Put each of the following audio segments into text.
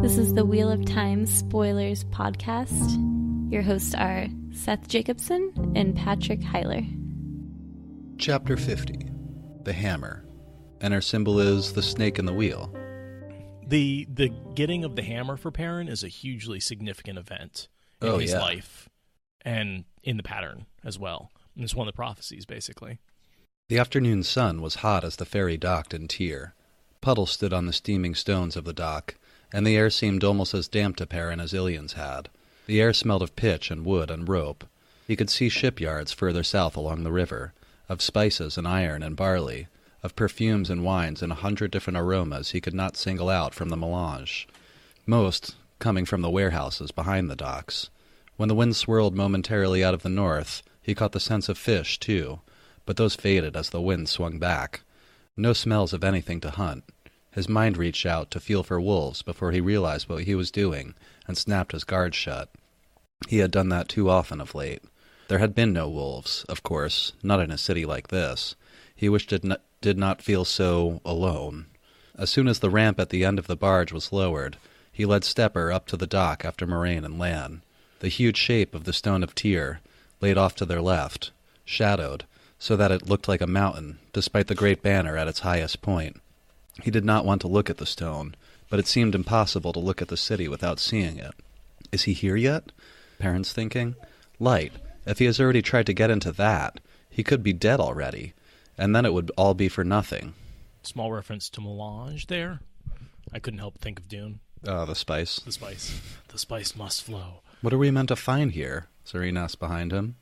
This is the Wheel of Time Spoilers podcast. Your hosts are Seth Jacobson and Patrick Heiler. Chapter 50, The Hammer, and our symbol is the snake in the wheel. The getting of the hammer for Perrin is a hugely significant event in his life and in the pattern as well. And it's one of the prophecies, basically. The afternoon sun was hot as the ferry docked in Tyr. Puddles stood on the steaming stones of the dock, and the air seemed almost as damp to Perrin as Ilion's had. The air smelled of pitch and wood and rope. He could see shipyards further south along the river, of spices and iron and barley, of perfumes and wines and 100 different aromas he could not single out from the melange, most coming from the warehouses behind the docks. When the wind swirled momentarily out of the north, he caught the scents of fish, too, but those faded as the wind swung back. No smells of anything to hunt. His mind reached out to feel for wolves before he realized what he was doing and snapped his guard shut. He had done that too often of late. There had been no wolves, of course, not in a city like this. He wished it did not feel so alone. As soon as the ramp at the end of the barge was lowered, he led Stepper up to the dock after Moraine and Lan. The huge shape of the stone of Tyr laid off to their left, shadowed, so that it looked like a mountain, despite the great banner at its highest point. He did not want to look at the stone, but it seemed impossible to look at the city without seeing it. Is he here yet? Perrin's thinking. Light. If he has already tried to get into that, he could be dead already, and then it would all be for nothing. Small reference to melange there. I couldn't help but think of Dune. The spice. The spice. The spice must flow. What are we meant to find here? Zareen asked behind him.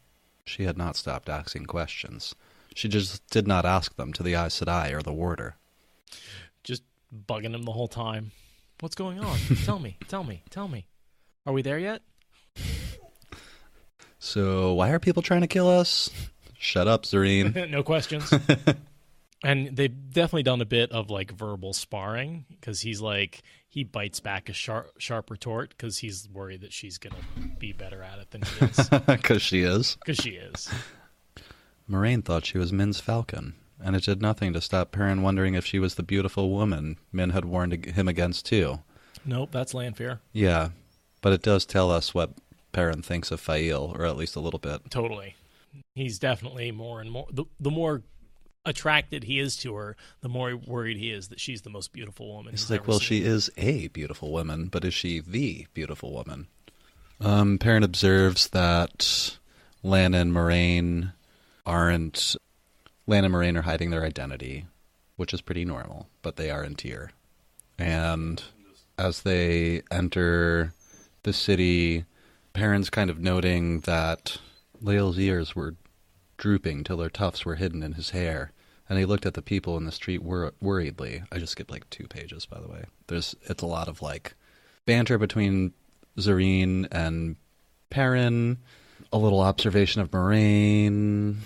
She had not stopped asking questions. She just did not ask them to the Aes Sedai or the warder. Just bugging him the whole time. What's going on? Tell me. Are we there yet? So, why are people trying to kill us? Shut up, Zareen. No questions. And they've definitely done a bit of, like, verbal sparring, because he bites back a sharp retort, because he's worried that she's going to be better at it than he is. Because she is? Because she is. Moraine thought she was Min's falcon, and it did nothing to stop Perrin wondering if she was the beautiful woman Min had warned him against, too. Nope, that's Lanfear. Yeah, but it does tell us what Perrin thinks of Fael, or at least a little bit. Totally. He's definitely more and more... The more attracted he is to her, the more worried he is that she's the most beautiful woman he's like, well, she is a beautiful woman, but is she the beautiful woman? Perrin observes that Lan and Moraine are hiding their identity, which is pretty normal, but they are in Tyr. And as they enter the city, Perrin's kind of noting that Lael's ears were drooping till their tufts were hidden in his hair, and he looked at the people in the street worriedly. I just skipped like 2 pages, by the way. It's a lot of like banter between Zareen and Perrin, a little observation of Moraine,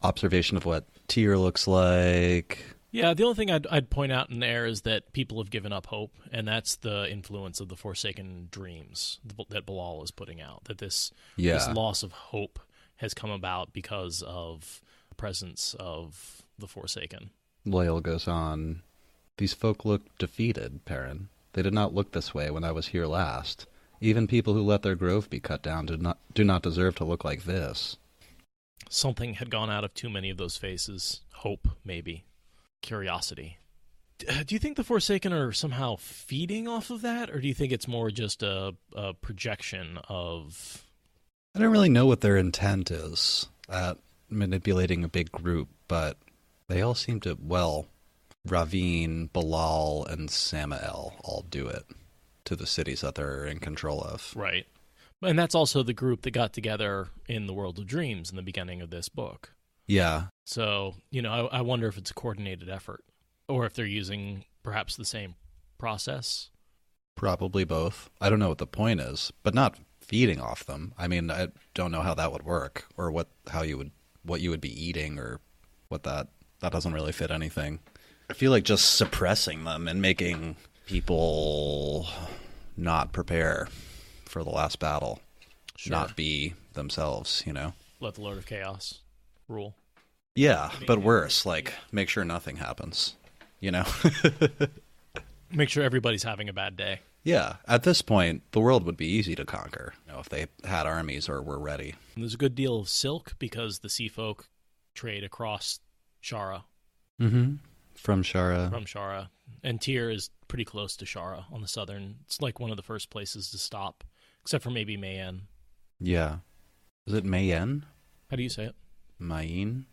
observation of what Tyr looks like. Yeah, the only thing I'd point out in there is that people have given up hope, and that's the influence of the Forsaken dreams that Bilal is putting out, that this loss of hope has come about because of the presence of the Forsaken. Lael goes on, these folk look defeated, Perrin. They did not look this way when I was here last. Even people who let their grove be cut down do not deserve to look like this. Something had gone out of too many of those faces. Hope, maybe. Curiosity. Do you think the Forsaken are somehow feeding off of that, or do you think it's more just a projection of... I don't really know what their intent is at manipulating a big group, but they all seem to, Ravine, Bilal, and Samael all do it to the cities that they're in control of. Right. And that's also the group that got together in the World of Dreams in the beginning of this book. Yeah. So, I wonder if it's a coordinated effort, or if they're using perhaps the same process. Probably both. I don't know what the point is, but not feeding off them. I mean, I don't know how that would work, or what you would be eating, or what that doesn't really fit anything. I feel like just suppressing them and making people not prepare for the last battle, not be themselves, Let the Lord of Chaos rule. Yeah, but worse, make sure nothing happens, Make sure everybody's having a bad day. Yeah, at this point, the world would be easy to conquer, if they had armies or were ready. And there's a good deal of silk because the sea folk trade across Shara. Mm-hmm. From Shara. From Shara. And Tyr is pretty close to Shara on the southern. It's like one of the first places to stop, except for maybe Mayen. Yeah. Is it Mayen? How do you say it? Mayen?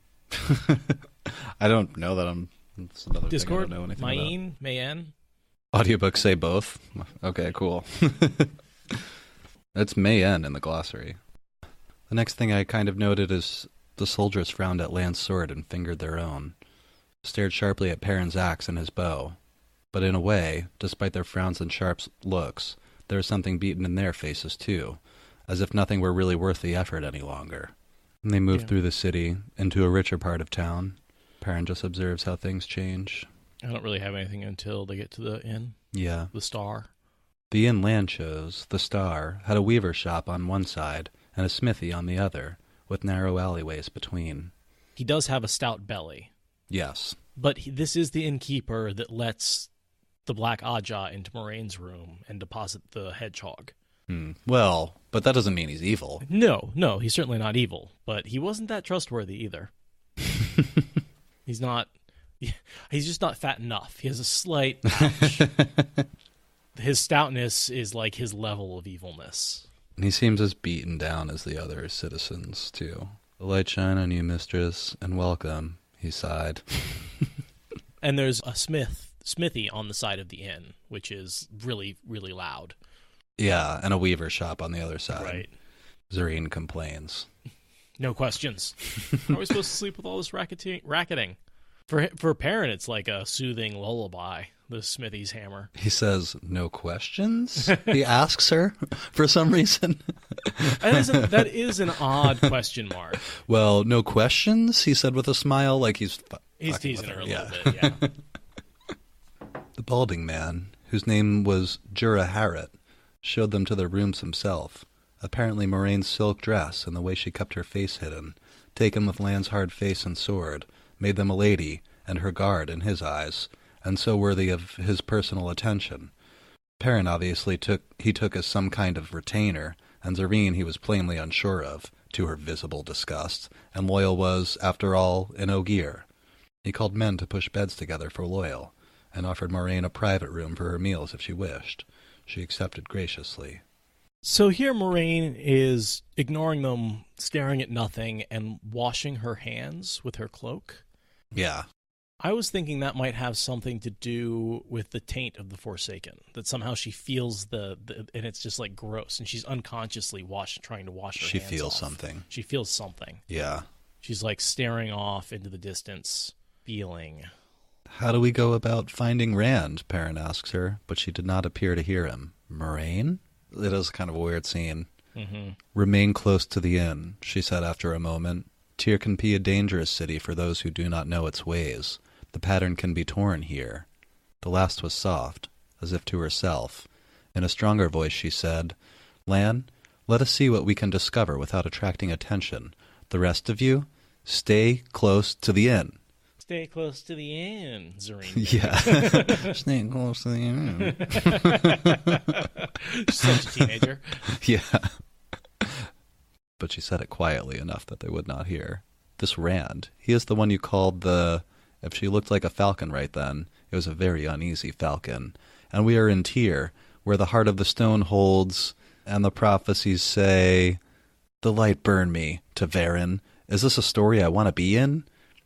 I don't know that I'm... That's another Discord? thing I don't know anything Mayen? about. Mayen? Audiobooks say both? Okay, cool. It's Mayen in the glossary. The next thing I kind of noted is the soldiers frowned at Lan's sword and fingered their own, stared sharply at Perrin's axe and his bow. But in a way, despite their frowns and sharp looks, there was something beaten in their faces too, as if nothing were really worth the effort any longer. And they moved through the city, into a richer part of town. Perrin just observes how things change. I don't really have anything until they get to the inn. Yeah. The Star. The inn Lan chose, the Star, had a weaver's shop on one side and a smithy on the other, with narrow alleyways between. He does have a stout belly. Yes. But this is the innkeeper that lets the Black Aja into Moraine's room and deposit the hedgehog. Well, but that doesn't mean he's evil. No, he's certainly not evil, but he wasn't that trustworthy either. He's just not fat enough. He has a slight pouch. His stoutness is like his level of evilness. And he seems as beaten down as the other citizens, too. The light shine on you, mistress, and welcome, he sighed. And there's a smithy on the side of the inn, which is really, really loud. Yeah, and a weaver shop on the other side. Right. Zareen complains. No questions. How are we supposed to sleep with all this racketing? For Perrin, it's like a soothing lullaby, the smithy's hammer. He says, no questions? He asks her for some reason. That is an odd question mark. Well, no questions, he said with a smile, like he's teasing her a little bit, yeah. The balding man, whose name was Jura Harrot, showed them to their rooms himself. Apparently Moraine's silk dress and the way she kept her face hidden, taken with Lan's hard face and sword, made them a lady and her guard in his eyes, and so worthy of his personal attention. Perrin obviously took as some kind of retainer, and Zareen he was plainly unsure of, to her visible disgust, and Loyal was, after all, an Ogier. He called men to push beds together for Loyal, and offered Moraine a private room for her meals if she wished. She accepted graciously. So here Moraine is ignoring them, staring at nothing, and washing her hands with her cloak. Yeah. I was thinking that might have something to do with the taint of the Forsaken, that somehow she feels and it's just like gross, and she's unconsciously trying to wash her hands off. She feels something. She feels something. Yeah. She's like staring off into the distance, feeling. How do we go about finding Rand? Perrin asks her, but she did not appear to hear him. Moraine? It is kind of a weird scene. Mm-hmm. Remain close to the inn, she said after a moment. Tyr can be a dangerous city for those who do not know its ways. The pattern can be torn here. The last was soft, as if to herself. In a stronger voice she said, Lan, let us see what we can discover without attracting attention. The rest of you, stay close to the inn. Stay close to the inn, Zareen. Yeah. Stay close to the inn. Such a teenager. Yeah. But she said it quietly enough that they would not hear. This Rand, he is the one you called the... If she looked like a falcon right then, it was a very uneasy falcon. And we are in Tyr, where the heart of the stone holds, and the prophecies say, the light burn me, to Varen. Is this a story I want to be in?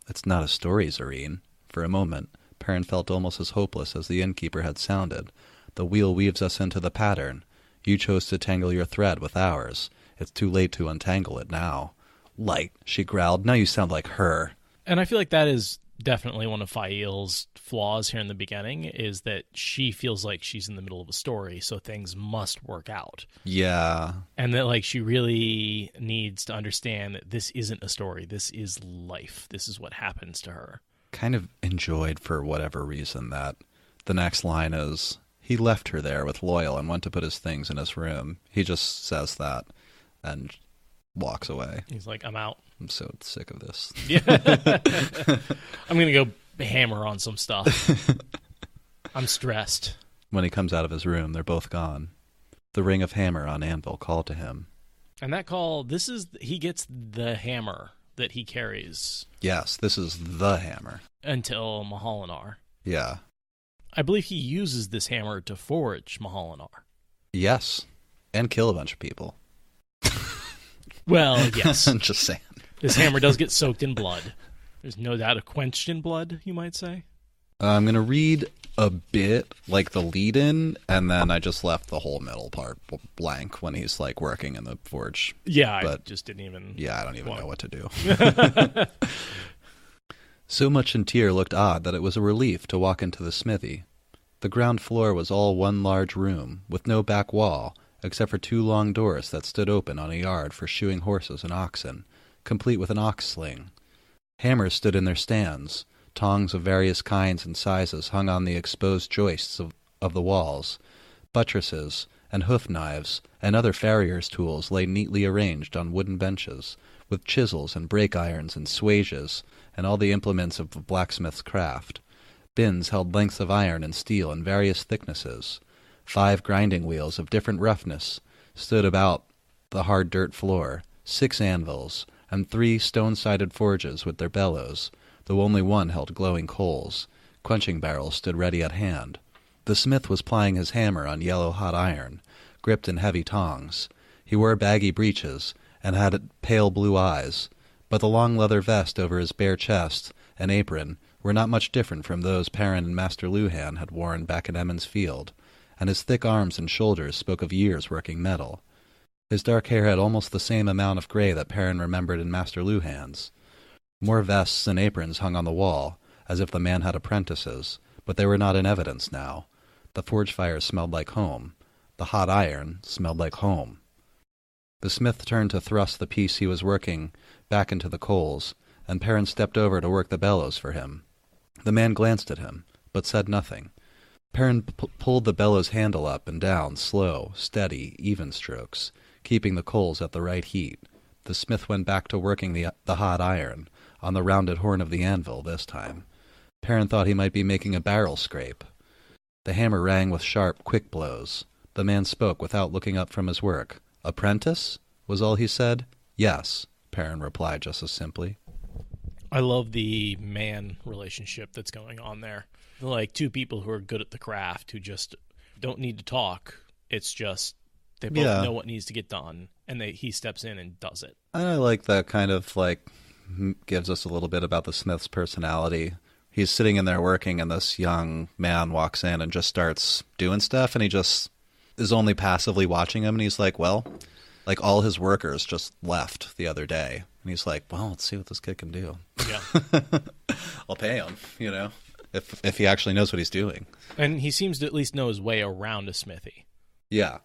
It's not a story, Zareen. For a moment, Perrin felt almost as hopeless as the innkeeper had sounded. The wheel weaves us into the pattern. You chose to tangle your thread with ours. It's too late to untangle it now. Light, she growled. Now you sound like her. And I feel like that is definitely one of Fael's flaws here in the beginning, is that she feels like she's in the middle of a story, so things must work out. Yeah. And that like she really needs to understand that this isn't a story. This is life. This is what happens to her. Kind of enjoyed, for whatever reason, that the next line is, he left her there with Loyal and went to put his things in his room. He just says that and walks away. He's like, I'm out. I'm so sick of this. Yeah. I'm going to go hammer on some stuff. I'm stressed. When he comes out of his room, they're both gone. The ring of hammer on anvil called to him. And that call, he gets the hammer that he carries. Yes, this is the hammer. Until Mahalanar. Yeah. I believe he uses this hammer to forge Mahalanar. Yes. And kill a bunch of people. Well, yes. I'm just saying. This hammer does get soaked in blood. There's no doubt a quenched in blood, you might say. I'm going to read a bit, like the lead-in, and then I just left the whole middle part blank when he's, like, working in the forge. Yeah, but, I just didn't even... Yeah, I don't even know what to do. So much in Tyr looked odd that it was a relief to walk into the smithy. The ground floor was all one large room, with no back wall, except for 2 long doors that stood open on a yard for shoeing horses and oxen, complete with an ox sling. Hammers stood in their stands. Tongs of various kinds and sizes hung on the exposed joists of the walls. Buttresses and hoof knives and other farrier's tools lay neatly arranged on wooden benches, with chisels and brake irons and swages and all the implements of the blacksmith's craft. Bins held lengths of iron and steel in various thicknesses. 5 grinding wheels of different roughness stood about the hard dirt floor, 6 anvils, and 3 stone-sided forges with their bellows, though only one held glowing coals. Quenching barrels stood ready at hand. The smith was plying his hammer on yellow hot iron, gripped in heavy tongs. He wore baggy breeches, and had pale blue eyes, but the long leather vest over his bare chest and apron were not much different from those Perrin and Master Luhan had worn back at Emmons Field, and his thick arms and shoulders spoke of years working metal. His dark hair had almost the same amount of gray that Perrin remembered in Master Luhan's. More vests and aprons hung on the wall, as if the man had apprentices, but they were not in evidence now. The forge fire smelled like home. The hot iron smelled like home. The smith turned to thrust the piece he was working back into the coals, and Perrin stepped over to work the bellows for him. The man glanced at him, but said nothing. Perrin pulled the bellows handle up and down, slow, steady, even strokes, keeping the coals at the right heat. The smith went back to working the hot iron, on the rounded horn of the anvil this time. Perrin thought he might be making a barrel scrape. The hammer rang with sharp, quick blows. The man spoke without looking up from his work. "Apprentice?" was all he said. "Yes," Perrin replied just as simply. I love the man relationship that's going on there. Like 2 people who are good at the craft, who just don't need to talk. It's just they both know what needs to get done, and he steps in and does it. I like that kind of, like, gives us a little bit about the smith's personality. He's sitting in there working, and this young man walks in and just starts doing stuff, and he just is only passively watching him, and he's like, well, like all his workers just left the other day. And he's like, well, let's see what this kid can do. Yeah. I'll pay him, if he actually knows what he's doing. And he seems to at least know his way around a smithy. Yeah.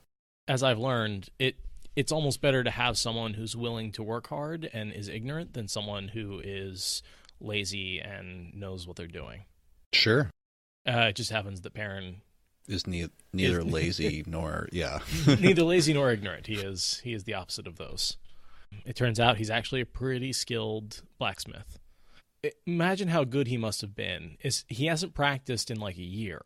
As I've learned, it's almost better to have someone who's willing to work hard and is ignorant than someone who is lazy and knows what they're doing. Sure. It just happens that Perrin is neither lazy nor neither lazy nor ignorant. He is the opposite of those. It turns out he's actually a pretty skilled blacksmith. Imagine how good he must have been. He hasn't practiced in like a year.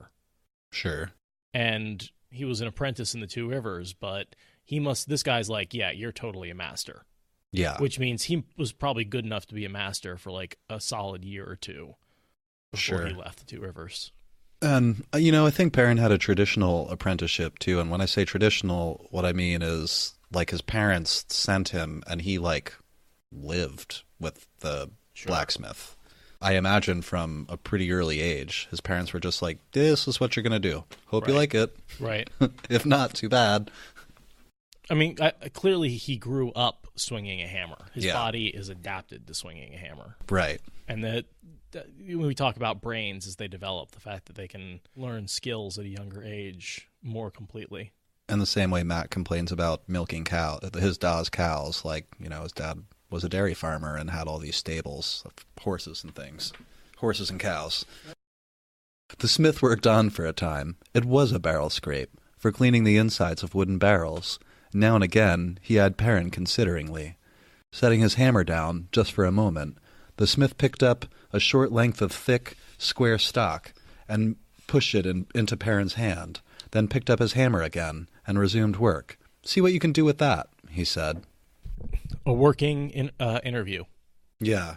Sure. And he was an apprentice in the Two Rivers, but this guy's like, yeah, you're totally a master. Yeah. Which means he was probably good enough to be a master for like a solid year or 2 before he left the Two Rivers. And, I think Perrin had a traditional apprenticeship too. And when I say traditional, what I mean is like his parents sent him and he like lived with the blacksmith. I imagine from a pretty early age, his parents were just like, this is what you're going to do. Hope you like it. Right. If not, too bad. I mean, clearly he grew up swinging a hammer. His body is adapted to swinging a hammer. Right. And when we talk about brains as they develop, the fact that they can learn skills at a younger age more completely. And the same way Matt complains about milking his dad's cows, like, his dad was a dairy farmer and had all these stables of horses and things. Horses and cows. The smith worked on for a time. It was a barrel scrape, for cleaning the insides of wooden barrels. Now and again, he eyed Perrin consideringly. Setting his hammer down, just for a moment, the smith picked up a short length of thick, square stock and pushed it into Perrin's hand. then picked up his hammer again and resumed work. "See what you can do with that," he said. A working interview. Yeah.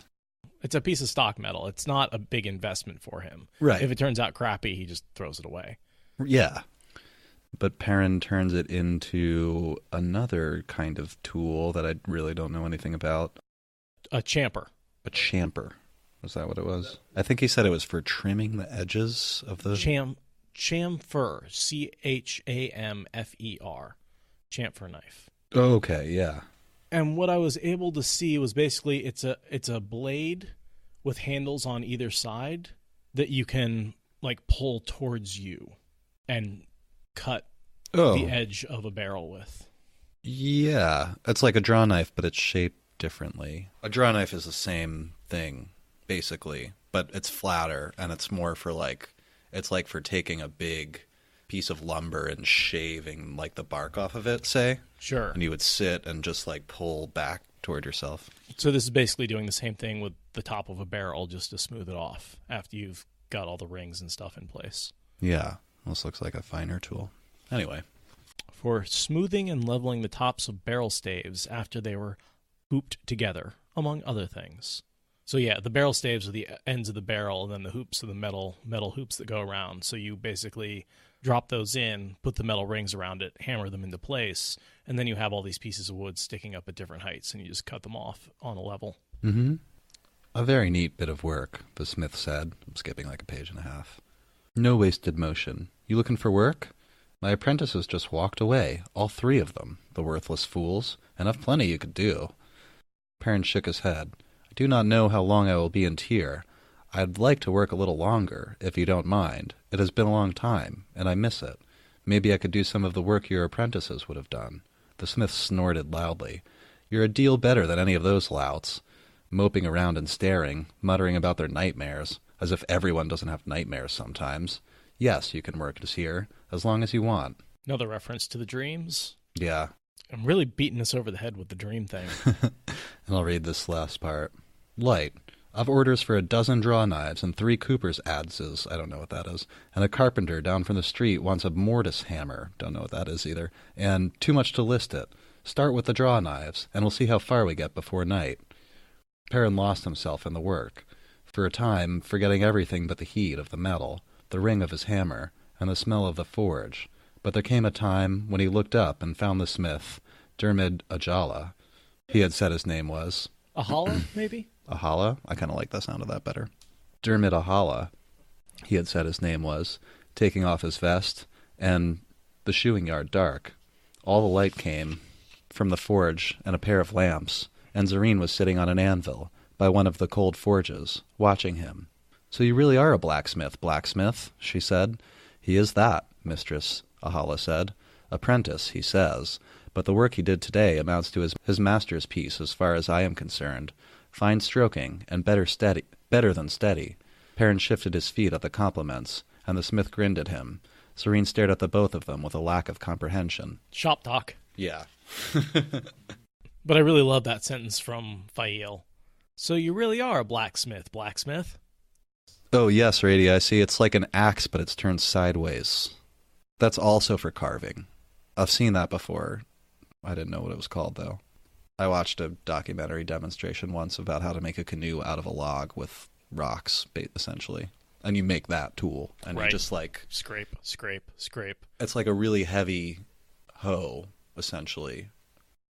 It's a piece of stock metal. It's not a big investment for him. Right. If it turns out crappy, he just throws it away. Yeah. But Perrin turns it into another kind of tool that I really don't know anything about. A chamfer. A chamfer. Was that what it was? I think he said it was for trimming the edges of the... Chamfer. Chamfer. Chamfer knife. Okay, yeah. And what I was able to see was basically it's a blade with handles on either side that you can like pull towards you and cut the edge of a barrel with. Yeah, it's like a draw knife, but it's shaped differently. A draw knife is the same thing, basically, but it's flatter, and it's more for like, it's like for taking a big piece of lumber and shaving like the bark off of it, say. Sure. And you would sit and just like pull back toward yourself. So this is basically doing the same thing with the top of a barrel just to smooth it off after you've got all the rings and stuff in place. Yeah, this looks like a finer tool. Anyway. For smoothing and leveling the tops of barrel staves after they were hooped together, among other things. So yeah, the barrel staves are the ends of the barrel, and then the hoops are the metal hoops that go around. So you basically drop those in, put the metal rings around it, hammer them into place, and then you have all these pieces of wood sticking up at different heights, and you just cut them off on a level. Mm-hmm. A very neat bit of work, the smith said. I'm skipping like a page and a half. No wasted motion. You looking for work? My apprentices just walked away, all 3 of them, the worthless fools, and I've plenty you could do. Perrin shook his head. I do not know how long I will be in Tyr. I'd like to work a little longer, if you don't mind. It has been a long time, and I miss it. Maybe I could do some of the work your apprentices would have done. The smith snorted loudly. You're a deal better than any of those louts, moping around and staring, muttering about their nightmares, as if everyone doesn't have nightmares sometimes. Yes, you can work this here, as long as you want. Another reference to the dreams. Yeah. I'm really beating us over the head with the dream thing. And I'll read this last part. Light. I've orders for 12 draw knives and 3 cooper's adzes, I don't know what that is, and a carpenter down from the street wants a mortise hammer, don't know what that is either, and too much to list it. Start with the draw knives, and we'll see how far we get before night. Perrin lost himself in the work, for a time forgetting everything but the heat of the metal, the ring of his hammer, and the smell of the forge. But there came a time when he looked up and found the smith, Dermid Ajala. He had said his name was... Ahala, maybe? Ahala? I kind of like the sound of that better. Dermid Ahala, he had said his name was, taking off his vest, and the shoeing yard dark. All the light came from the forge and a pair of lamps, and Zareen was sitting on an anvil by one of the cold forges, watching him. So you really are a blacksmith, she said. He is that, mistress, Ahala said. Apprentice, he says, but the work he did today amounts to his master's piece as far as I am concerned. Fine stroking, and better than steady. Perrin shifted his feet at the compliments, and the smith grinned at him. Serene stared at the both of them with a lack of comprehension. Shop talk. Yeah. But I really love that sentence from Fael. So you really are a blacksmith? Oh, yes, Rady, I see. It's like an axe, but it's turned sideways. That's also for carving. I've seen that before. I didn't know what it was called, though. I watched a documentary demonstration once about how to make a canoe out of a log with rocks, essentially. And you make that tool. And right. You just like... Scrape. It's like a really heavy hoe, essentially.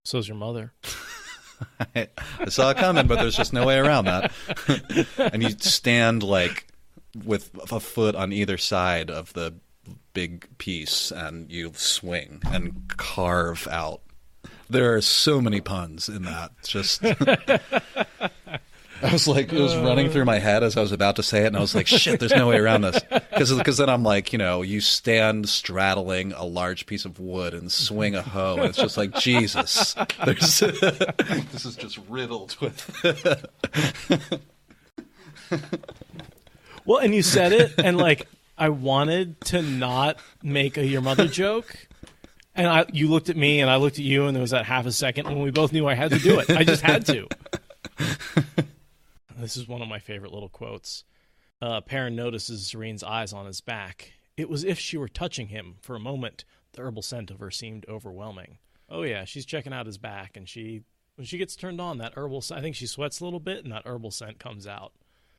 So's your mother. I saw it coming, but there's just no way around that. And you stand like with a foot on either side of the big piece, and you swing and carve out. There are so many puns in that. Just, I was like, it was running through my head as I was about to say it, and I was like, shit, there's no way around this. Because then I'm like, you stand straddling a large piece of wood and swing a hoe, and it's just like, Jesus. This is just riddled with... Well, and you said it, and like, I wanted to not make a your mother joke. And you looked at me, and I looked at you, and there was that half a second when we both knew I had to do it. I just had to. This is one of my favorite little quotes. Perrin notices Serene's eyes on his back, It was if she were touching him. For a moment, the herbal scent of her seemed overwhelming. Oh yeah, she's checking out his back, and when she gets turned on, that herbal scent, I think she sweats a little bit, and that herbal scent comes out.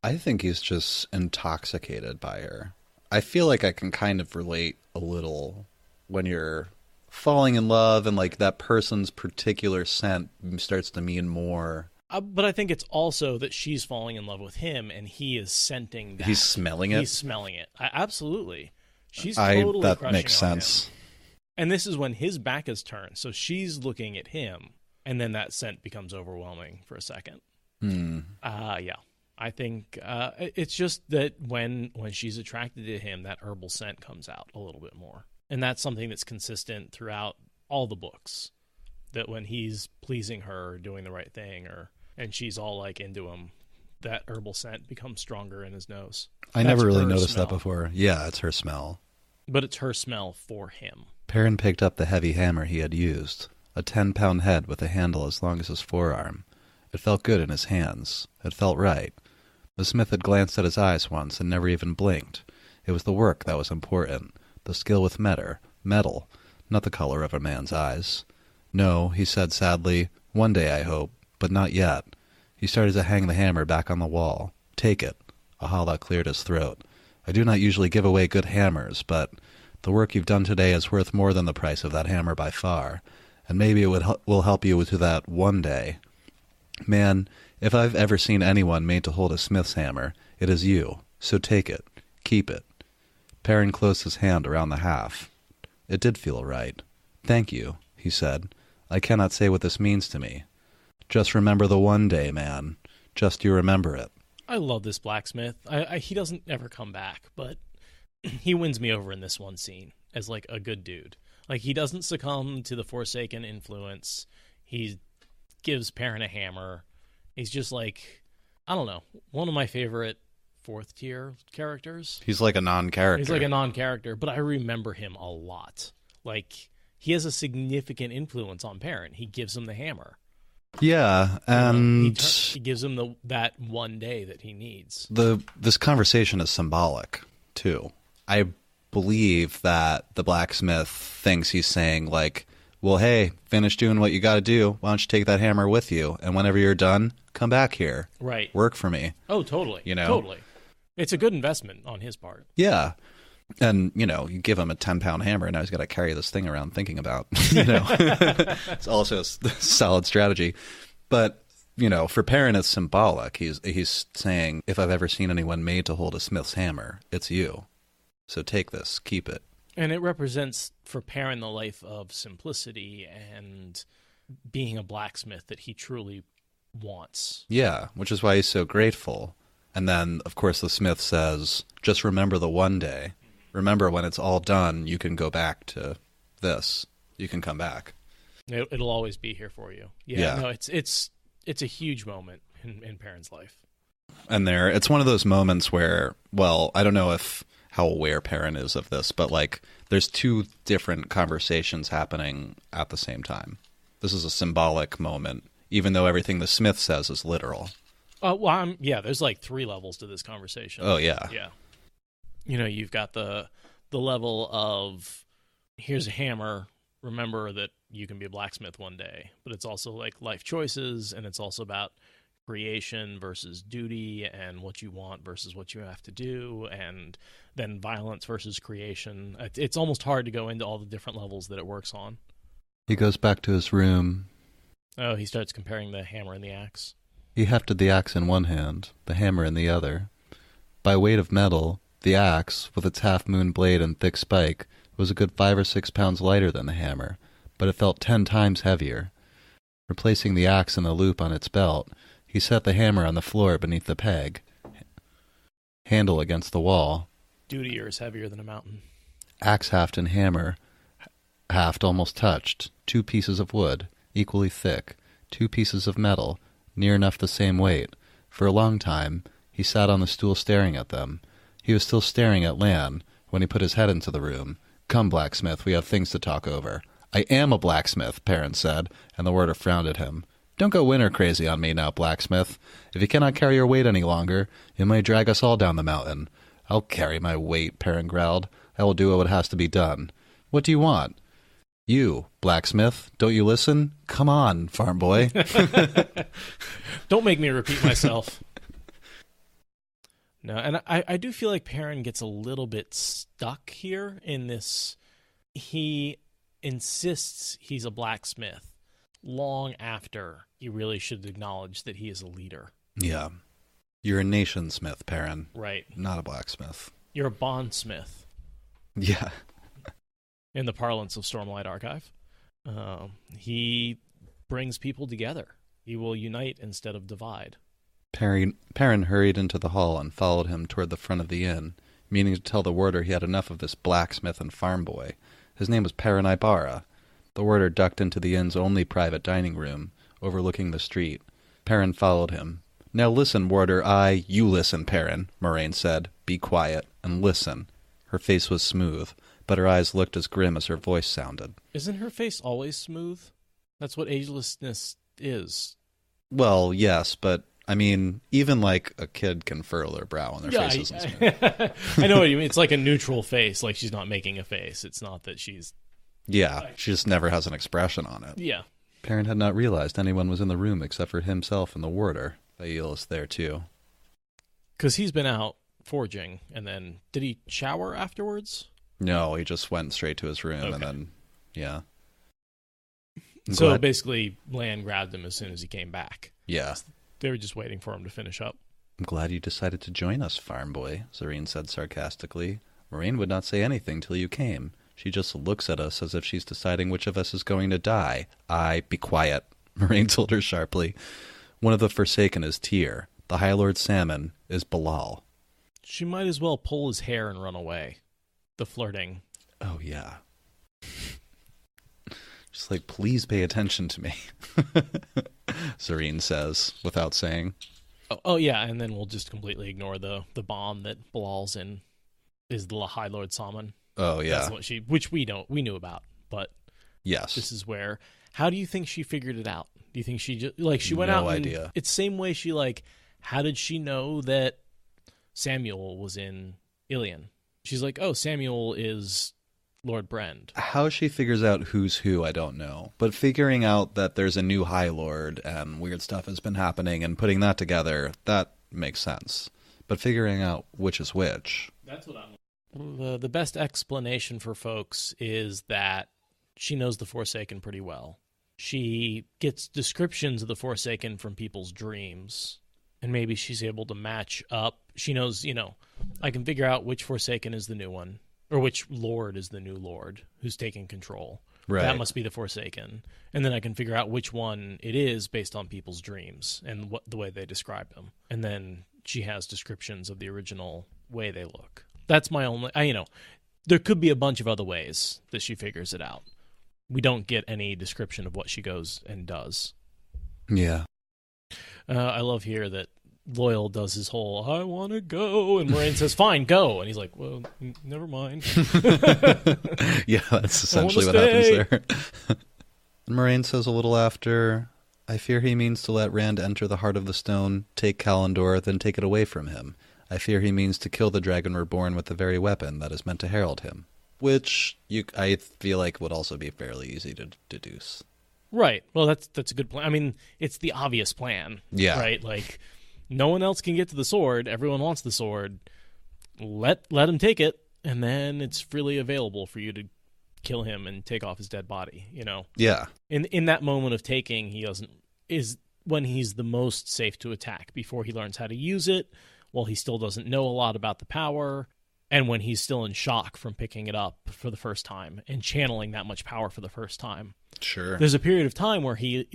I think he's just intoxicated by her. I feel like I can kind of relate a little when you're falling in love and like that person's particular scent starts to mean more. But I think it's also that she's falling in love with him, and he is scenting that. He's smelling it? He's smelling it. Absolutely. She's totally that crushing makes on sense. him. And this is when his back is turned, so she's looking at him, and then that scent becomes overwhelming for a second. Yeah. I think it's just that when she's attracted to him, that herbal scent comes out a little bit more. And that's something that's consistent throughout all the books, that when he's pleasing her, doing the right thing, and she's all like into him, that herbal scent becomes stronger in his nose. I never really noticed that before. Yeah, it's her smell. But it's her smell for him. Perrin picked up the heavy hammer he had used, a 10-pound head with a handle as long as his forearm. It felt good in his hands. It felt right. The smith had glanced at his eyes once and never even blinked. It was the work that was important, the skill with metal, not the color of a man's eyes. No, he said sadly, one day I hope, but not yet. He started to hang the hammer back on the wall. Take it. A howl cleared his throat. I do not usually give away good hammers, but the work you've done today is worth more than the price of that hammer by far, and maybe it will help you to that one day. Man, if I've ever seen anyone made to hold a smith's hammer, it is you. So take it. Keep it. Perrin closed his hand around the haft. It did feel right. Thank you, he said. I cannot say what this means to me. Just remember the one day, man. Just you remember it. I love this blacksmith. He doesn't ever come back, but he wins me over in this one scene as like a good dude. Like, he doesn't succumb to the Forsaken influence. He gives Perrin a hammer. He's just like, I don't know, one of my favorite fourth tier characters. He's like a non-character. He's like a non-character, but I remember him a lot. Like, he has a significant influence on Perrin. He gives him the hammer. Yeah, and he gives him that one day that he needs. This conversation is symbolic, too. I believe that the blacksmith thinks he's saying, like, well, hey, finish doing what you got to do. Why don't you take that hammer with you? And whenever you're done, come back here. Right. Work for me. Oh, totally. Totally. It's a good investment on his part. Yeah. And, you give him a 10-pound hammer, and now he's got to carry this thing around thinking about, It's also a solid strategy. But, for Perrin, it's symbolic. He's saying, if I've ever seen anyone made to hold a smith's hammer, it's you. So take this, keep it. And it represents for Perrin the life of simplicity and being a blacksmith that he truly wants. Yeah, which is why he's so grateful. And then, of course, the smith says, just remember the one day. Remember when it's all done, you can go back to this. You can come back. It'll always be here for you. Yeah. No, it's a huge moment in Perrin's life. And it's one of those moments where, well, I don't know how aware Perrin is of this, but like there's two different conversations happening at the same time. This is a symbolic moment, even though everything the smith says is literal. There's like 3 levels to this conversation. Oh, yeah. Yeah. You've got the level of, here's a hammer, remember that you can be a blacksmith one day. But it's also like life choices, and it's also about creation versus duty, and what you want versus what you have to do, and then violence versus creation. It's almost hard to go into all the different levels that it works on. He goes back to his room. Oh, he starts comparing the hammer and the axe. He hefted the axe in one hand, the hammer in the other. By weight of metal, the axe, with its half-moon blade and thick spike, was a good 5 or 6 pounds lighter than the hammer, but it felt 10 times heavier. Replacing the axe in the loop on its belt, he set the hammer on the floor beneath the peg, handle against the wall. Duty is heavier than a mountain. Axe haft and hammer haft almost touched, 2 pieces of wood, equally thick, 2 pieces of metal, near enough the same weight. For a long time, he sat on the stool staring at them. He was still staring at Lan when he put his head into the room. Come, blacksmith, we have things to talk over. I am a blacksmith, Perrin said, and the warder frowned at him. Don't go winter crazy on me now, blacksmith. If you cannot carry your weight any longer, you may drag us all down the mountain. I'll carry my weight, Perrin growled. I will do what has to be done. What do you want? You, blacksmith, don't you listen? Come on, farm boy. Don't make me repeat myself. No, and I do feel like Perrin gets a little bit stuck here in this. He insists he's a blacksmith long after he really should acknowledge that he is a leader. Yeah. You're a nation-smith, Perrin. Right. Not a blacksmith. You're a bondsmith. Yeah. In the parlance of Stormlight Archive. He brings people together. He will unite instead of divide. Perrin hurried into the hall and followed him toward the front of the inn, meaning to tell the warder he had enough of this blacksmith and farm boy. His name was Perrin Ibarra. The warder ducked into the inn's only private dining room, overlooking the street. Perrin followed him. Now listen, warder, you listen, Perrin, Moraine said. Be quiet, and listen. Her face was smooth, but her eyes looked as grim as her voice sounded. Isn't her face always smooth? That's what agelessness is. Well, yes, but, I mean, even like a kid can furrow their brow when their face isn't smooth. I know what you mean. It's like a neutral face, like she's not making a face. It's not that she's... Yeah, she just never has an expression on it. Yeah. Perrin had not realized anyone was in the room except for himself and the warder. Aeolus there, too. Because he's been out forging, and then... Did he shower afterwards? No, he just went straight to his room, and then... Yeah. So basically, Lan grabbed him as soon as he came back. Yeah. They were just waiting for him to finish up. I'm glad you decided to join us, farm boy, Zareen said sarcastically. Moraine would not say anything till you came. She just looks at us as if she's deciding which of us is going to die. Be quiet, Moraine told her sharply. One of the Forsaken is Tyr. The High Lord Salmon is Balal. She might as well pull his hair and run away. The flirting. Oh, yeah. Just like, please pay attention to me, Zareen says, without saying. Oh, yeah, and then we'll just completely ignore the bomb that Balal's in is the High Lord Salmon. Oh, yeah. That's what which we knew about, but yes, this is where. How do you think she figured it out? Do you think she just she went out? No idea. It's the same way she how did she know that Samuel was in Ilion? She's like, oh, Samuel is Lord Brend. How she figures out who's who, I don't know. But figuring out that there's a new High Lord and weird stuff has been happening and putting that together, that makes sense. But figuring out which is which. That's what I'm... The best explanation for folks is that she knows the Forsaken pretty well. She gets descriptions of the Forsaken from people's dreams, and maybe she's able to match up. She knows, I can figure out which Forsaken is the new one, or which Lord is the new Lord who's taking control. Right. That must be the Forsaken. And then I can figure out which one it is based on people's dreams and the way they describe them. And then she has descriptions of the original way they look. That's my only... there could be a bunch of other ways that she figures it out. We don't get any description of what she goes and does. Yeah. I love here that Loyal does his whole, I want to go, and Moraine says, fine, go. And he's like, well, never mind. Yeah, that's essentially what happens there. And Moraine says a little after, I fear he means to let Rand enter the heart of the stone, take Kalandor, then take it away from him. I fear he means to kill the Dragon Reborn with the very weapon that is meant to herald him. Which I feel like would also be fairly easy to deduce. Right. Well, that's a good plan. I mean, it's the obvious plan. Yeah. Right? Like, no one else can get to the sword. Everyone wants the sword. Let him take it, and then it's freely available for you to kill him and take off his dead body, Yeah. In that moment of taking, is when he's the most safe to attack, before he learns how to use it, while he still doesn't know a lot about the power, and when he's still in shock from picking it up for the first time and channeling that much power for the first time. Sure. There's a period of time where he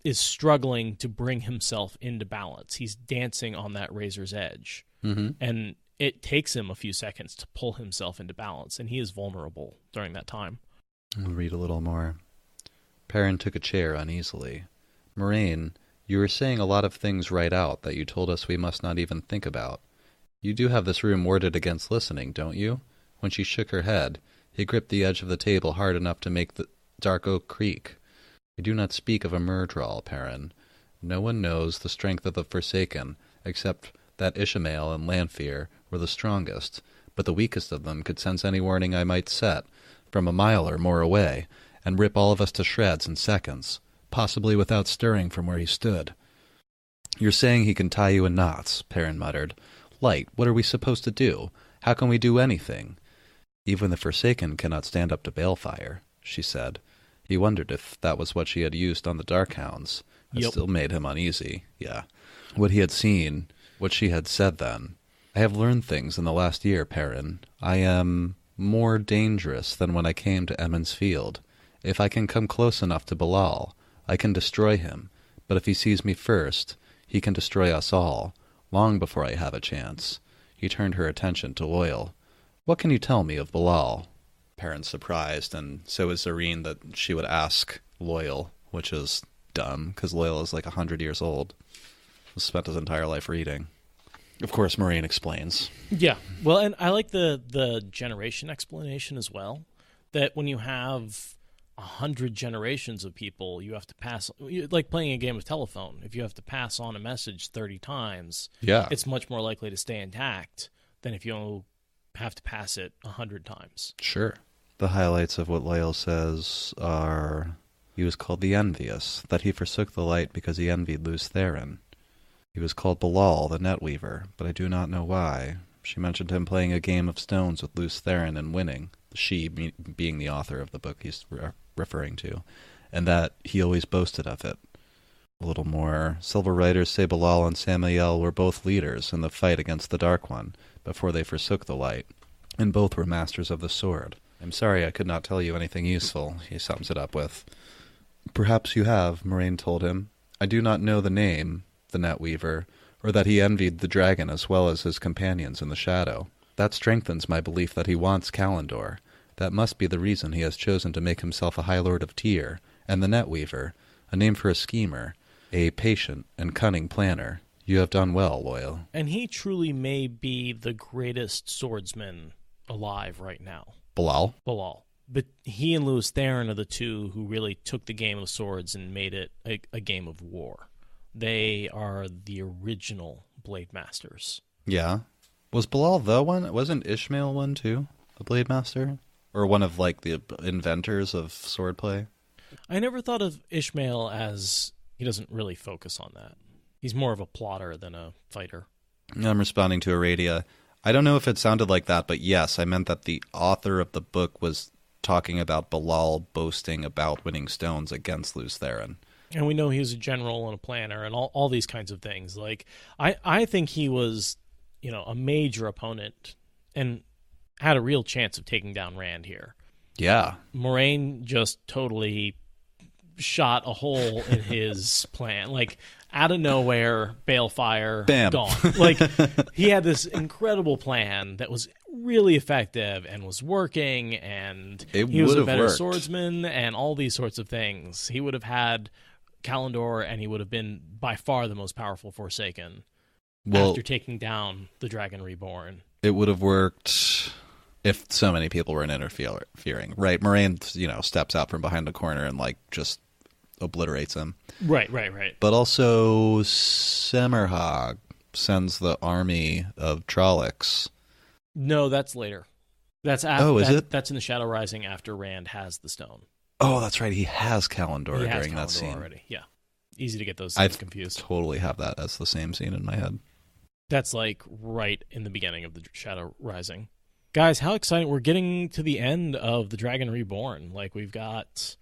is struggling to bring himself into balance. He's dancing on that razor's edge. Mm-hmm. And it takes him a few seconds to pull himself into balance, and he is vulnerable during that time. I'll read a little more. Perrin took a chair uneasily. Moraine, you were saying a lot of things right out that you told us we must not even think about. You do have this room warded against listening, don't you? When she shook her head, he gripped the edge of the table hard enough to make the dark oak creak. I do not speak of a Myrddraal, Perrin. No one knows the strength of the Forsaken, except that Ishamael and Lanfear were the strongest, but the weakest of them could sense any warning I might set, from a mile or more away, and rip all of us to shreds in seconds, possibly without stirring from where he stood. You're saying he can tie you in knots, Perrin muttered. Light, what are we supposed to do? How can we do anything? Even the Forsaken cannot stand up to balefire, she said. He wondered if that was what she had used on the Darkhounds. It still made him uneasy, yeah. What he had seen, what she had said then. I have learned things in the last year, Perrin. I am more dangerous than when I came to Emond's Field. If I can come close enough to Bilal, I can destroy him. But if he sees me first, he can destroy us all, long before I have a chance. He turned her attention to Loyal. What can you tell me of Bilal? Perrin's surprised, and so is Zareen that she would ask Loyal, which is dumb, because Loyal is like 100 years old. He spent his entire life reading. Of course, Moraine explains. Yeah, well, and I like the generation explanation as well, that when you have 100 generations of people, you have to pass, like playing a game of telephone. If you have to pass on a message 30 times, it's much more likely to stay intact than if you have to pass it 100 times. Sure. The highlights of what Loyal says are, he was called the Envious, that he forsook the light because he envied Lews Therin. He was called Bilal, the Netweaver, but I do not know why. She mentioned him playing a game of stones with Lews Therin and winning, she being the author of the book he's referring to, and that he always boasted of it. A little more, Silver writers say Bilal and Samael were both leaders in the fight against the Dark One, before they forsook the light, and both were masters of the sword. I'm sorry I could not tell you anything useful, he sums it up with. Perhaps you have, Moraine told him. I do not know the name, the Netweaver, or that he envied the dragon as well as his companions in the shadow. That strengthens my belief that he wants Kalendor. That must be the reason he has chosen to make himself a High Lord of Tyr, and the Netweaver, a name for a schemer, a patient and cunning planner. You have done well, Loyal. And he truly may be the greatest swordsman alive right now. Bilal? Bilal. But he and Lews Therin are the two who really took the game of swords and made it a game of war. They are the original Blade Masters. Yeah. Was Bilal the one? Wasn't Ishmael one too? A Blade Master? Or one of, like, the inventors of swordplay? I never thought of Ishmael as, he doesn't really focus on that. He's more of a plotter than a fighter. I'm responding to Aradia. I don't know if it sounded like that, but yes, I meant that the author of the book was talking about Bilal boasting about winning stones against Lews Therin. And we know he was a general and a planner and all these kinds of things. Like, I think he was, a major opponent and had a real chance of taking down Rand here. Yeah. Moraine just totally shot a hole in his plan. Like, out of nowhere, balefire, bam, gone. Like, he had this incredible plan that was really effective and was working, and he was a better swordsman and all these sorts of things. He would have had Kalendor, and he would have been by far the most powerful Forsaken after taking down the Dragon Reborn. It would have worked if so many people weren't interfering, right? Moraine, steps out from behind the corner and, just obliterates him. Right. But also, Semerhag sends the army of Trollocs. No, that's later. That's is it? That's in the Shadow Rising after Rand has the stone. Oh, that's right. He has Kalendor during that scene already. Yeah, easy to get those things confused. I totally have that as the same scene in my head. That's right in the beginning of the Shadow Rising. Guys, how exciting. We're getting to the end of the Dragon Reborn. We've got...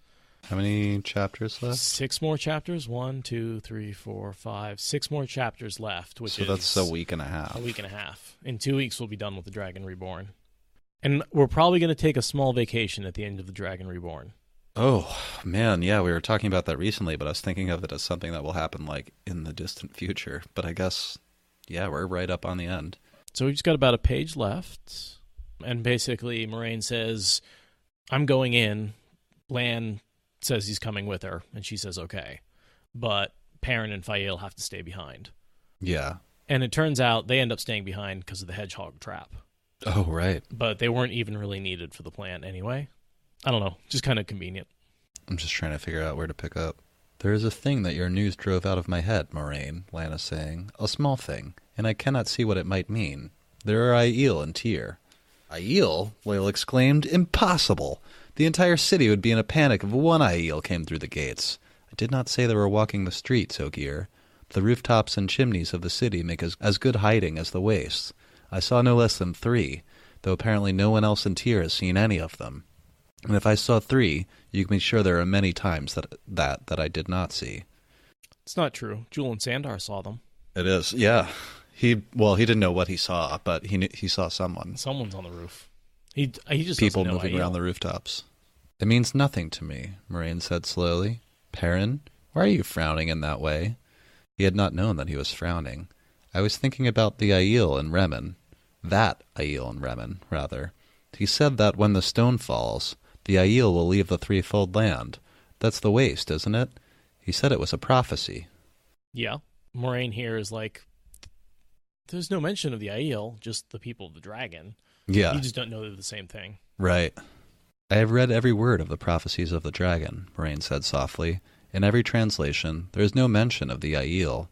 How many chapters left? 6 more chapters. 1, 2, 3, 4, 5. 6 more chapters left, so that's a week and a half. A week and a half. In 2 weeks, we'll be done with the Dragon Reborn. And we're probably going to take a small vacation at the end of the Dragon Reborn. Oh, man, yeah, we were talking about that recently, but I was thinking of it as something that will happen, in the distant future. But I guess, yeah, we're right up on the end. So we've just got about a page left. And basically, Moraine says, I'm going in. Lan says he's coming with her, and she says okay. But Perrin and Fael have to stay behind. Yeah. And it turns out they end up staying behind because of the hedgehog trap. Oh, right. But they weren't even really needed for the plan anyway. I don't know, just kind of convenient. I'm just trying to figure out where to pick up. There is a thing that your news drove out of my head, Moraine, Lan is saying. A small thing, and I cannot see what it might mean. There are Aiel and Tyr. Aiel? Loyal exclaimed. Impossible! The entire city would be in a panic if one Aiel came through the gates. I did not say they were walking the streets, Ogier. The rooftops and chimneys of the city make as good hiding as the wastes. I saw no less than 3, though apparently no one else in Tyr has seen any of them. And if I saw 3, you can be sure there are many times that I did not see. It's not true. Jewel and Sandar saw them. It is, yeah. He didn't know what he saw, but he saw someone. Someone's on the roof. He just people doesn't know moving around the rooftops. It means nothing to me, Moraine said slowly. Perrin, why are you frowning in that way? He had not known that he was frowning. I was thinking about the Aiel and Remen. That Aiel and Remen, rather. He said that when the stone falls, the Aiel will leave the threefold land. That's the waste, isn't it? He said it was a prophecy. Yeah. Moraine here is like, there's no mention of the Aiel, just the people of the dragon. Yeah. You just don't know they're the same thing. Right. I have read every word of the prophecies of the dragon, Moraine said softly. In every translation, there is no mention of the Aiel.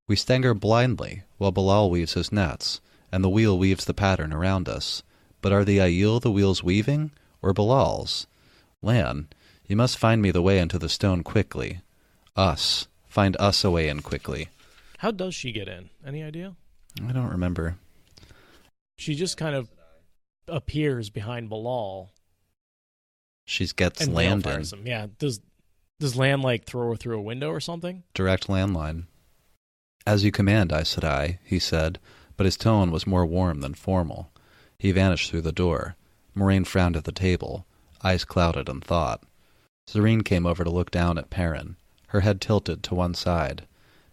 We stagger blindly, while Bilal weaves his nets, and the wheel weaves the pattern around us. But are the Aiel the wheels weaving, or Bilal's? Lan, you must find me the way into the stone quickly. Us. Find us a way in quickly. How does she get in? Any idea? I don't remember. She just kind of appears behind Bilal. She gets and Lan in. Him. Yeah. Does Lan, like, throw her through a window or something? Direct landline. As you command, Aes Sedai, he said, but his tone was more warm than formal. He vanished through the door. Moraine frowned at the table, eyes clouded in thought. Serene came over to look down at Perrin, her head tilted to one side.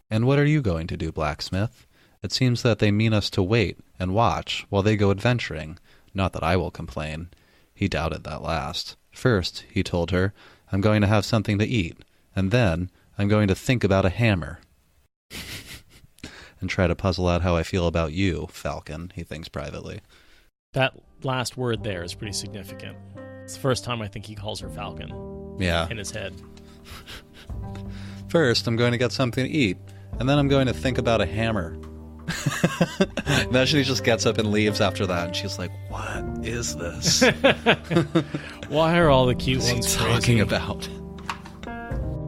And what are you going to do, blacksmith? It seems that they mean us to wait and watch while they go adventuring. Not that I will complain. He doubted that last. First, he told her, I'm going to have something to eat, and then I'm going to think about a hammer. And try to puzzle out how I feel about you, Falcon, he thinks privately. That last word there is pretty significant. It's the first time I think he calls her Falcon. Yeah. In his head. First, I'm going to get something to eat, and then I'm going to think about a hammer. Then she just gets up and leaves after that, and she's like, what is this? Why are all the cute ones What's he talking about?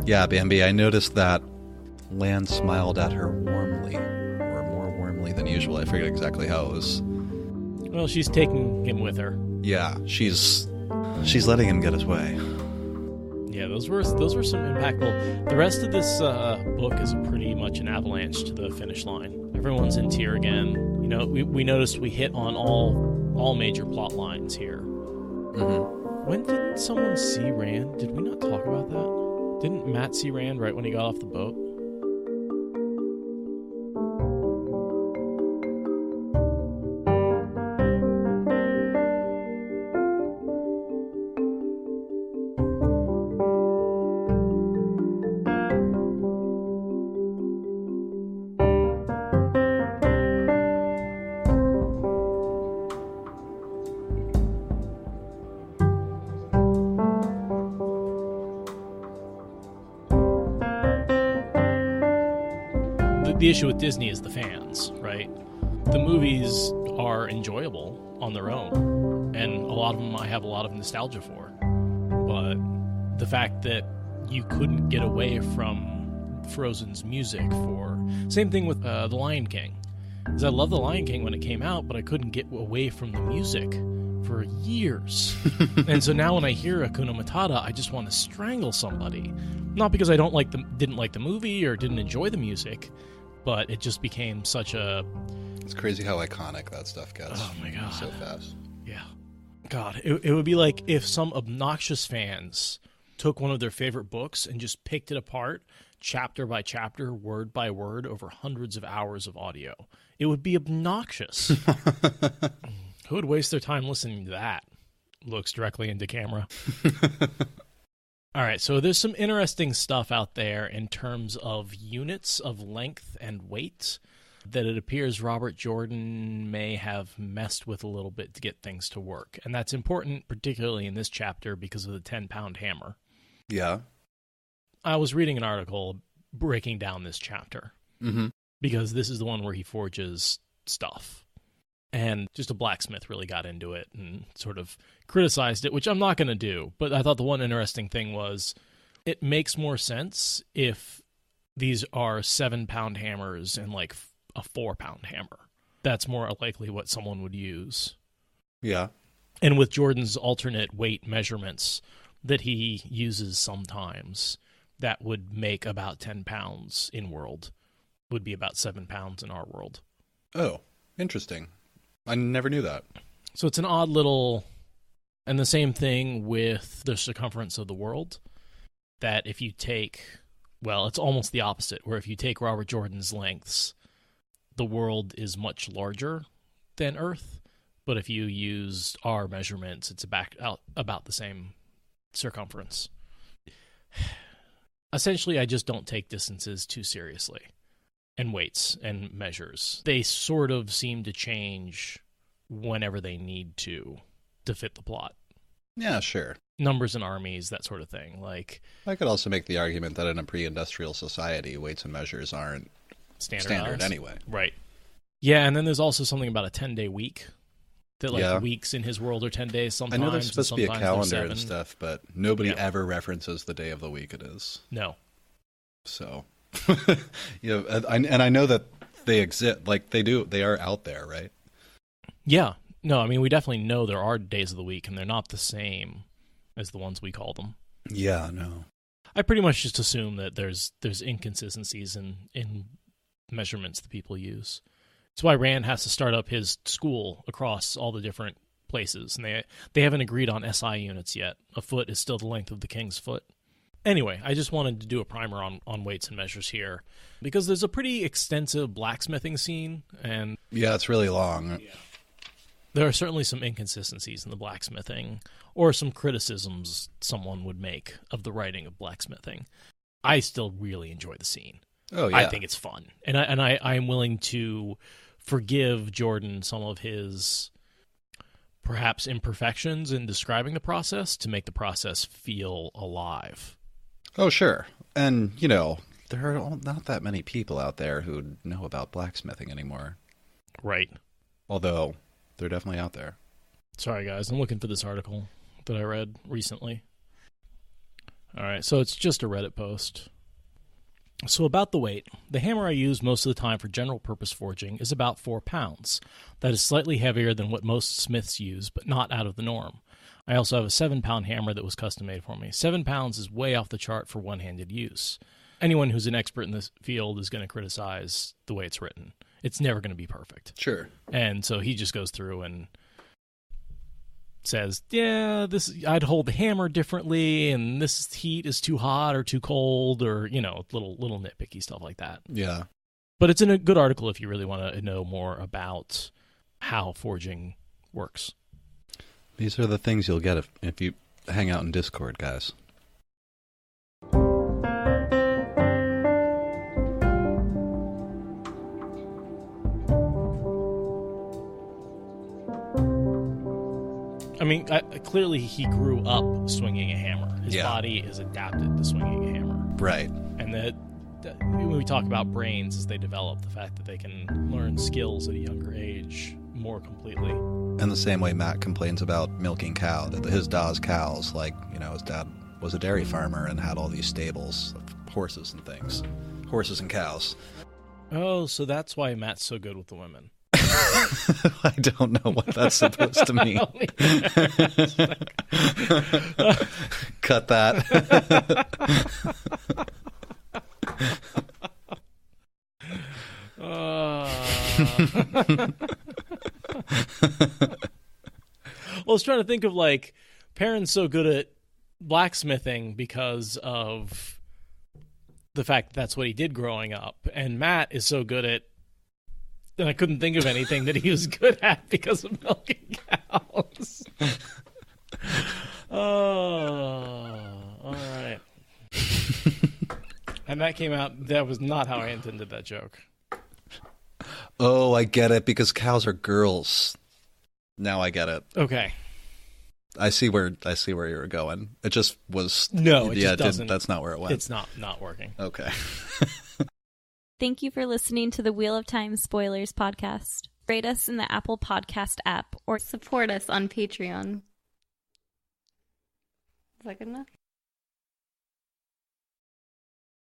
Yeah, Bambi, I noticed that Lan smiled at her warmly, or more warmly than usual. I forget exactly how it was. Well, she's taking him with her. Yeah, she's letting him get his way. Yeah, those were some impactful. The rest of this book is pretty much an avalanche to the finish line. Everyone's in Tyr again. You know, we noticed we hit on all major plot lines here. Mm-hmm. When didn't someone see Rand? Did we not talk about that? Didn't Matt see Rand right when he got off the boat? The issue with Disney is the fans, right? The movies are enjoyable on their own, and a lot of them I have a lot of nostalgia for. But the fact that you couldn't get away from Frozen's music for... Same thing with The Lion King. Because I love The Lion King when it came out, but I couldn't get away from the music for years. And so now when I hear Hakuna Matata, I just want to strangle somebody. Not because I didn't like the movie or didn't enjoy the music, but it just became such a... It's crazy how iconic that stuff gets. Oh my god. So fast. Yeah. God, it would be like if some obnoxious fans took one of their favorite books and just picked it apart, chapter by chapter, word by word, over hundreds of hours of audio. It would be obnoxious. Who would waste their time listening to that? Looks directly into camera. All right, so there's some interesting stuff out there in terms of units of length and weight that it appears Robert Jordan may have messed with a little bit to get things to work. And that's important, particularly in this chapter, because of the 10-pound hammer. Yeah. I was reading an article breaking down this chapter, because this is the one where he forges stuff. And just a blacksmith really got into it and sort of criticized it, which I'm not going to do. But I thought the one interesting thing was it makes more sense if these are 7-pound hammers and like a 4-pound hammer. That's more likely what someone would use. Yeah. And with Jordan's alternate weight measurements that he uses sometimes, that would make about 10 pounds in world, would be about 7 pounds in our world. Oh, interesting. I never knew that. So it's an odd little... And the same thing with the circumference of the world, that if you take... Well, it's almost the opposite, where if you take Robert Jordan's lengths, the world is much larger than Earth, but if you use our measurements, it's about the same circumference. Essentially, I just don't take distances too seriously. And weights and measures. They sort of seem to change whenever they need to fit the plot. Yeah, sure. Numbers in armies, that sort of thing. Like, I could also make the argument that in a pre-industrial society, weights and measures aren't standard anyway. Right. Yeah, and then there's also something about a 10-day week. That weeks in his world are 10 days sometimes. I know there's supposed to be a calendar and stuff, but nobody ever references the day of the week it is. No. So... and I know that they exist, like they are out there, right? Yeah. No, I mean, we definitely know there are days of the week, and they're not the same as the ones we call them. Yeah, no. I pretty much just assume that there's inconsistencies in measurements that people use. That's why Rand has to start up his school across all the different places, and they haven't agreed on SI units yet. A foot is still the length of the king's foot. Anyway, I just wanted to do a primer on weights and measures here, because there's a pretty extensive blacksmithing scene, and... Yeah, it's really long. Yeah. There are certainly some inconsistencies in the blacksmithing, or some criticisms someone would make of the writing of blacksmithing. I still really enjoy the scene. Oh, yeah. I think it's fun. And I am willing to forgive Jordan some of his perhaps imperfections in describing the process to make the process feel alive. Oh, sure. And, there are not that many people out there who know about blacksmithing anymore. Right. Although, they're definitely out there. Sorry, guys. I'm looking for this article that I read recently. All right, so it's just a Reddit post. So about the weight, the hammer I use most of the time for general purpose forging is about 4 pounds. That is slightly heavier than what most smiths use, but not out of the norm. I also have a 7-pound hammer that was custom made for me. 7 pounds is way off the chart for one-handed use. Anyone who's an expert in this field is going to criticize the way it's written. It's never going to be perfect. Sure. And so he just goes through and says, yeah, I'd hold the hammer differently, and this heat is too hot or too cold, or, little nitpicky stuff like that. Yeah. But it's in a good article if you really want to know more about how forging works. These are the things you'll get if you hang out in Discord, guys. I mean, clearly he grew up swinging a hammer. His body is adapted to swinging a hammer. Right. And when we talk about brains as they develop, the fact that they can learn skills at a younger age more completely. And the same way Matt complains about milking cow, that his da's cows, his dad was a dairy farmer and had all these stables of horses and things. Horses and cows. Oh, so that's why Matt's so good with the women. I don't know what that's supposed to mean. Cut that. Well, I was trying to think of Perrin's so good at blacksmithing because of the fact that's what he did growing up, and Matt is so good at. And I couldn't think of anything that he was good at because of milking cows. Oh, all right. And that came out. That was not how I intended that joke. Oh, I get it, because cows are girls. Now I get it. Okay. I see where you were going. It just was. No, it just doesn't. That's not where it went. It's not working. Okay. Thank you for listening to the Wheel of Time Spoilers podcast. Rate us in the Apple Podcast app or support us on Patreon. Is that good enough?